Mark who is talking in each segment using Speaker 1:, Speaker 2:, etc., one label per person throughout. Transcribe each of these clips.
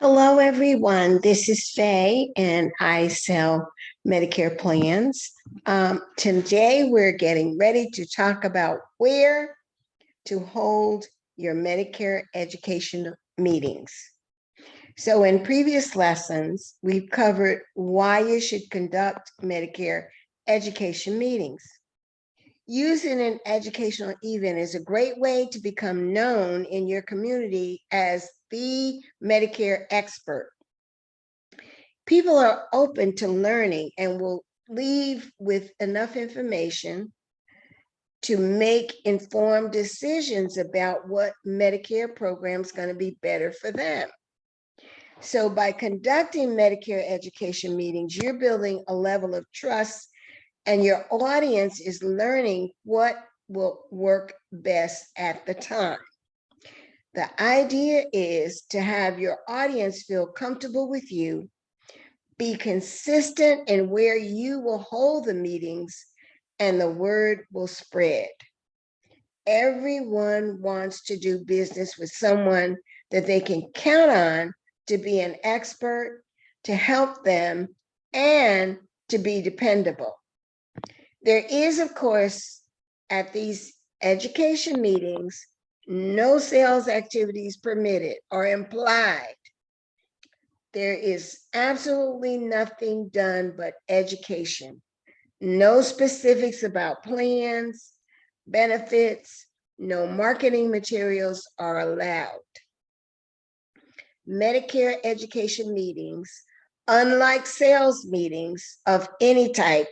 Speaker 1: Hello, everyone. This is Faye, and I sell Medicare plans. Today, we're getting ready to talk about where to hold your Medicare education meetings. So, in previous lessons, we've covered why you should conduct Medicare education meetings. Using an educational event is a great way to become known in your community as the Medicare expert. People are open to learning and will leave with enough information to make informed decisions about what Medicare program is going to be better for them. So by conducting Medicare education meetings, you're building a level of trust and your audience is learning what will work best at the time. The idea is to have your audience feel comfortable with you, be consistent in where you will hold the meetings, and the word will spread. Everyone wants to do business with someone that they can count on to be an expert, to help them, and to be dependable. There is, of course, at these education meetings, no sales activities permitted or implied. There is absolutely nothing done but education. No specifics about plans, benefits, no marketing materials are allowed. Medicare education meetings, unlike sales meetings of any type,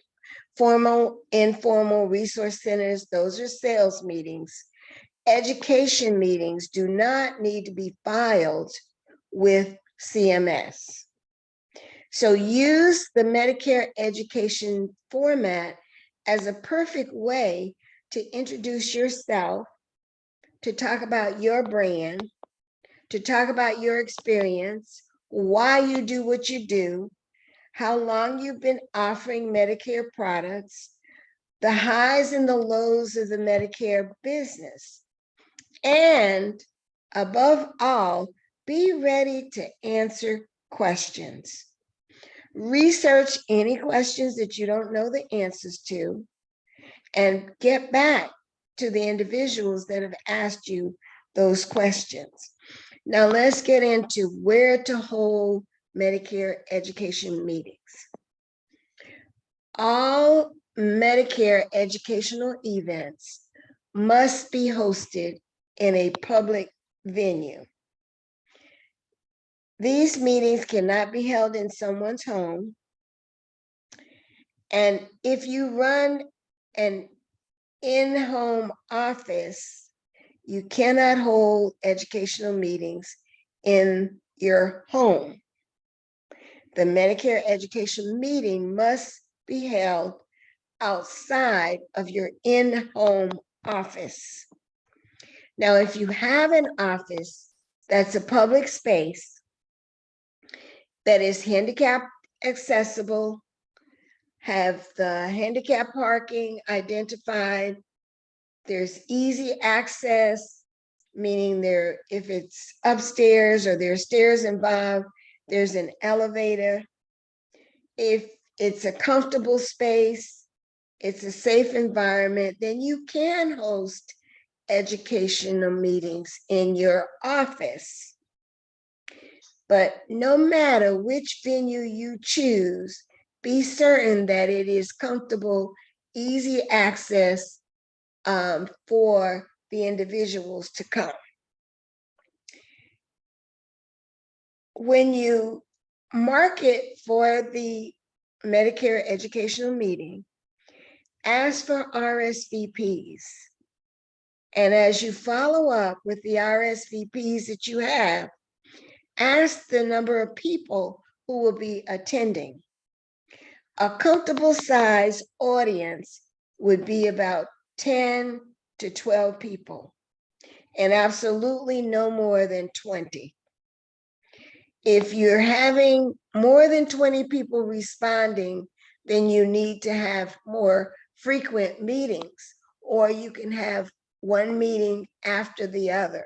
Speaker 1: formal, informal resource centers, those are sales meetings. Education meetings do not need to be filed with CMS. So use the Medicare education format as a perfect way to introduce yourself, to talk about your brand, to talk about your experience, why you do what you do, how long you've been offering Medicare products, the highs and the lows of the Medicare business. And above all, be ready to answer questions. Research any questions that you don't know the answers to and get back to the individuals that have asked you those questions. Now let's get into where to hold Medicare education meetings. All Medicare educational events must be hosted in a public venue. These meetings cannot be held in someone's home. And if you run an in-home office, you cannot hold educational meetings in your home. The Medicare education meeting must be held outside of your in-home office. Now, if you have an office that's a public space that is handicap accessible, have the handicap parking identified, there's easy access, meaning if it's upstairs or there's stairs involved, there's an elevator. If it's a comfortable space, it's a safe environment, then you can host educational meetings in your office. But no matter which venue you choose, be certain that it is comfortable, easy access for the individuals to come. When you market for the Medicare educational meeting, ask for RSVPs. And as you follow up with the RSVPs that you have, ask the number of people who will be attending. A comfortable size audience would be about 10 to 12 people, and absolutely no more than 20. If you're having more than 20 people responding, then you need to have more frequent meetings, or you can have one meeting after the other.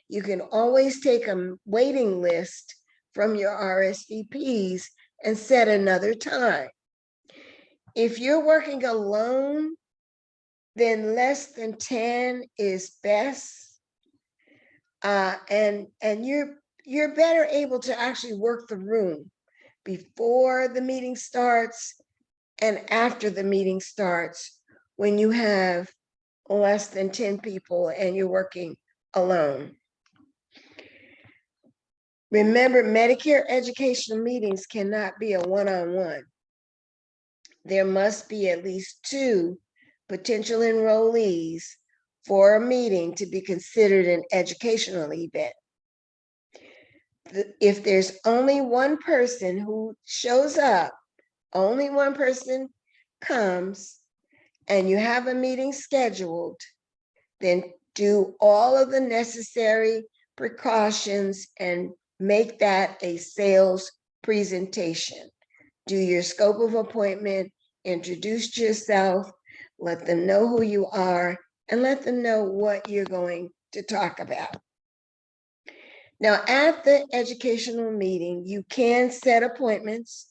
Speaker 1: You can always take a waiting list from your RSVPs and set another time. If you're working alone, then less than 10 is best. And you're better able to actually work the room before the meeting starts and after the meeting starts when you have less than 10 people and you're working alone. Remember, Medicare educational meetings cannot be a one-on-one. There must be at least 2 potential enrollees for a meeting to be considered an educational event. If there's only one person who shows up, only one person comes, and you have a meeting scheduled, then do all of the necessary precautions and make that a sales presentation. Do your scope of appointment, introduce yourself, let them know who you are, and let them know what you're going to talk about. Now, at the educational meeting, you can set appointments,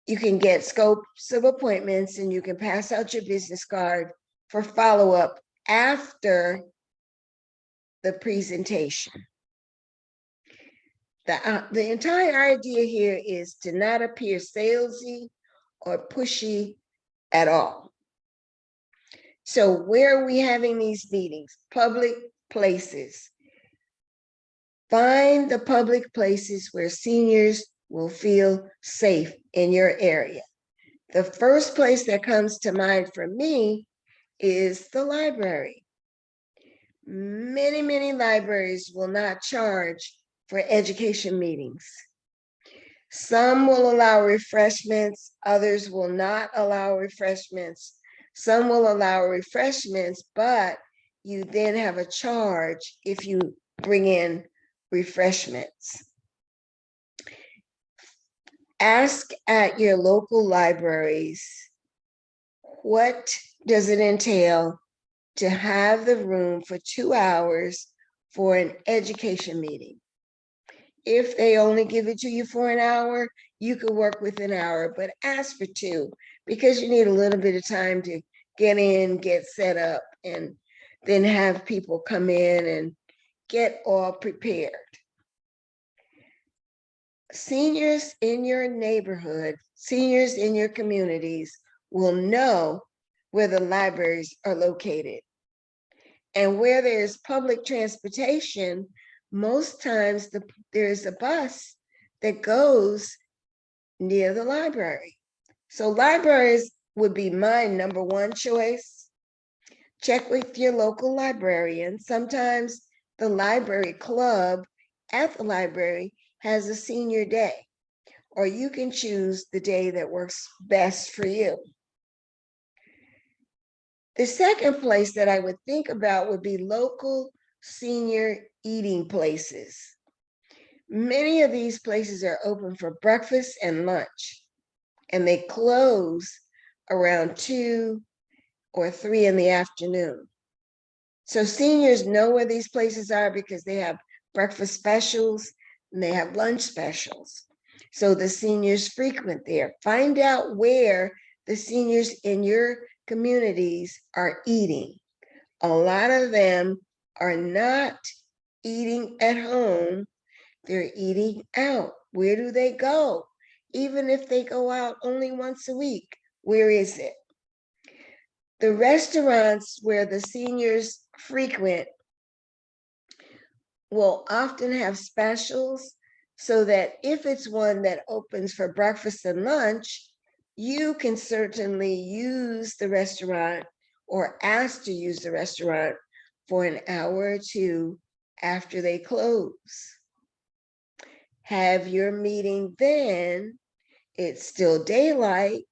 Speaker 1: you can get scopes of appointments, and you can pass out your business card for follow-up after the presentation. The entire idea here is to not appear salesy or pushy at all. So where are we having these meetings? Public places. Find the public places where seniors will feel safe in your area. The first place that comes to mind for me is the library. Many libraries will not charge for education meetings. Some will allow refreshments, others will not allow refreshments. Some will allow refreshments, but you then have a charge if you bring in refreshments. Ask at your local libraries, what does it entail to have the room for 2 hours for an education meeting? If they only give it to you for an hour, you could work with an hour, but ask for 2 because you need a little bit of time to get in, get set up, and then have people come in and get all prepared. Seniors in your neighborhood, seniors in your communities will know where the libraries are located. And where there's public transportation, most times there's a bus that goes near the library. So libraries would be my number 1 choice. Check with your local librarian. Sometimes the library club at the library has a senior day, or you can choose the day that works best for you. The second place that I would think about would be local senior eating places. Many of these places are open for breakfast and lunch, and they close around 2 or 3 in the afternoon. So seniors know where these places are because they have breakfast specials and they have lunch specials. So the seniors frequent there. Find out where the seniors in your communities are eating. A lot of them are not eating at home, they're eating out. Where do they go? Even if they go out only once a week, where is it? The restaurants where the seniors frequent will often have specials so that if it's one that opens for breakfast and lunch, you can certainly use the restaurant or ask to use the restaurant for an hour or 2 after they close. Have your meeting then. It's still daylight.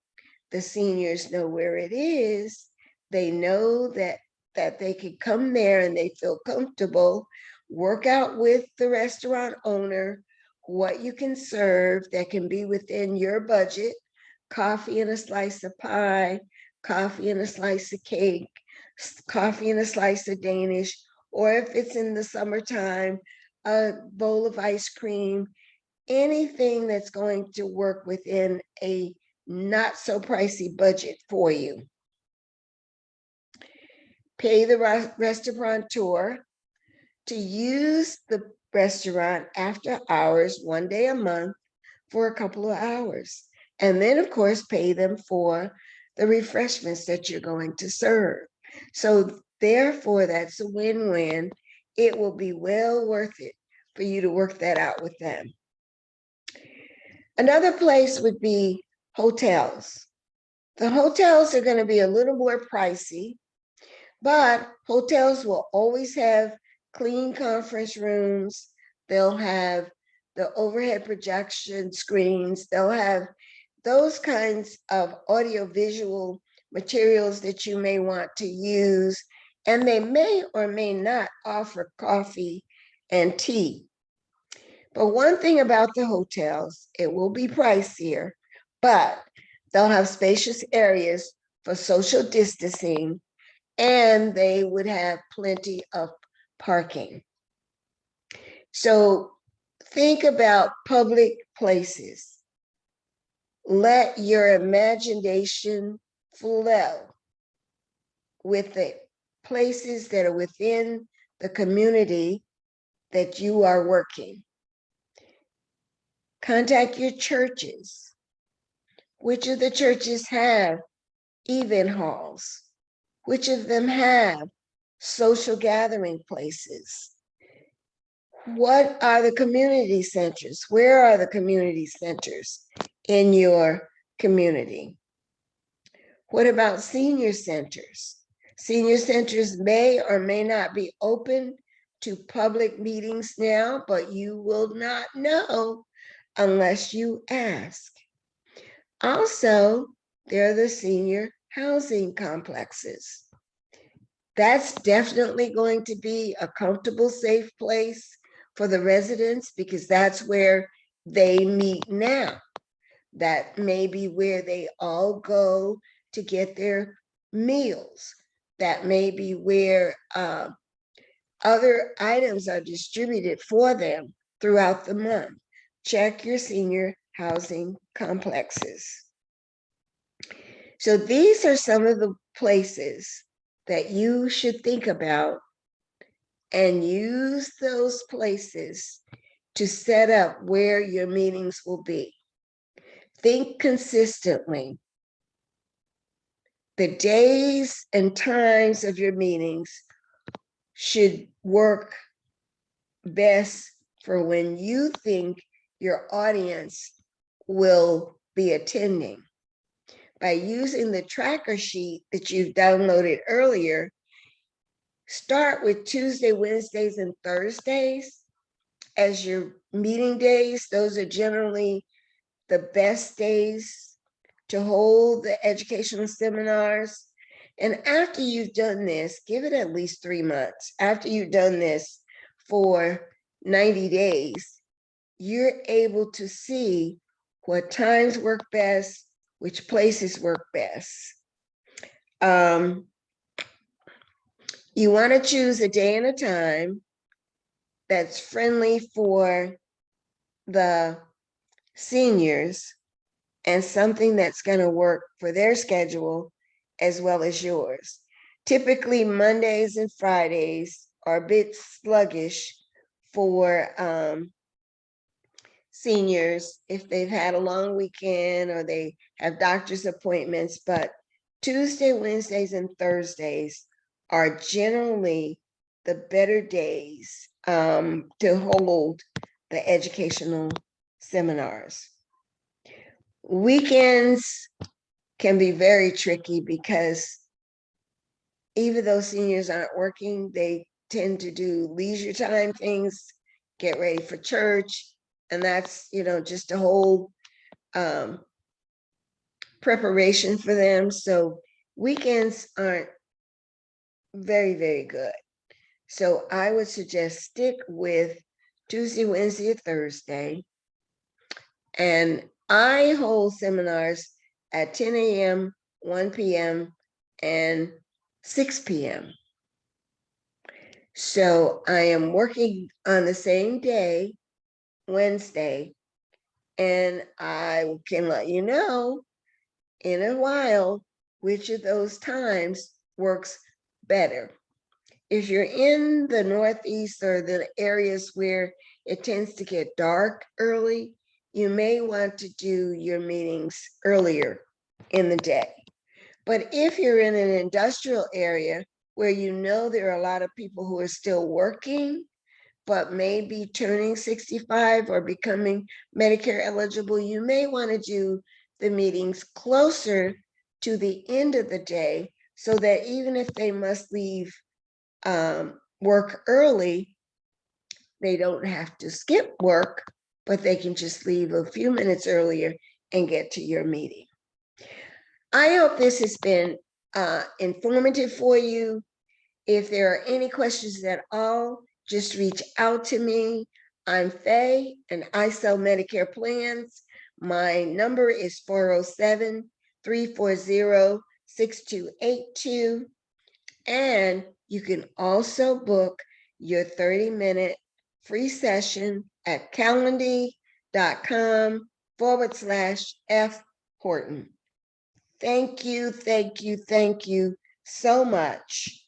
Speaker 1: The seniors know where it is. They know that they can come there and they feel comfortable. Work out with the restaurant owner what you can serve that can be within your budget. Coffee and a slice of pie, coffee and a slice of cake, coffee and a slice of Danish, or if it's in the summertime, a bowl of ice cream. anything that's going to work within a not so pricey budget for you. Pay the restaurateur to use the restaurant after hours, 1 day a month, for a couple of hours. And then, of course, pay them for the refreshments that you're going to serve. So therefore, that's a win-win. It will be well worth it for you to work that out with them. Another place would be hotels. The hotels are going to be a little more pricey, but hotels will always have clean conference rooms. They'll have the overhead projection screens. They'll have those kinds of audiovisual materials that you may want to use. And they may or may not offer coffee and tea. But one thing about the hotels, it will be pricier, but they'll have spacious areas for social distancing, and they would have plenty of parking. So think about public places. Let your imagination flow with the places that are within the community that you are working. Contact your churches. Which of the churches have event halls? Which of them have social gathering places? What are the community centers? Where are the community centers in your community? What about senior centers? Senior centers may or may not be open to public meetings now, but you will not know unless you ask. Also, there are the senior housing complexes. That's definitely going to be a comfortable, safe place for the residents because that's where they meet now. That may be where they all go to get their meals. That may be where other items are distributed for them throughout the month. Check your senior housing complexes. So these are some of the places that you should think about and use those places to set up where your meetings will be. Think consistently. The days and times of your meetings should work best for when you think your audience will be attending. By using the tracker sheet that you've downloaded earlier, start with Tuesday, Wednesdays, and Thursdays as your meeting days. Those are generally the best days to hold the educational seminars. And after you've done this, give it at least 3 months. After you've done this for 90 days, you're able to see what times work best, which places work best. You want to choose a day and a time that's friendly for the seniors and something that's going to work for their schedule as well as yours. Typically, Mondays and Fridays are a bit sluggish for seniors if they've had a long weekend or they have doctor's appointments, but Tuesday, Wednesdays, and Thursdays are generally the better days to hold the educational seminars. Weekends can be very tricky because even though seniors aren't working, they tend to do leisure time things, get ready for church, and that's, just a whole preparation for them. So weekends aren't very, very good. So I would suggest stick with Tuesday, Wednesday, or Thursday. And I hold seminars at 10 a.m., 1 p.m., and 6 p.m. So I am working on the same day, Wednesday, And I can let you know in a while which of those times works better. If you're in the Northeast or the areas where it tends to get dark early, you may want to do your meetings earlier in the day. But if you're in an industrial area where you know there are a lot of people who are still working, but may be turning 65 or becoming Medicare eligible, you may want to do the meetings closer to the end of the day so that even if they must leave work early, they don't have to skip work, but they can just leave a few minutes earlier and get to your meeting. I hope this has been informative for you. If there are any questions at all, just reach out to me. I'm Faye, and I sell Medicare plans. My number is 407-340-6282. And you can also book your 30-minute free session at calendly.com/F Horton. Thank you, thank you, thank you so much.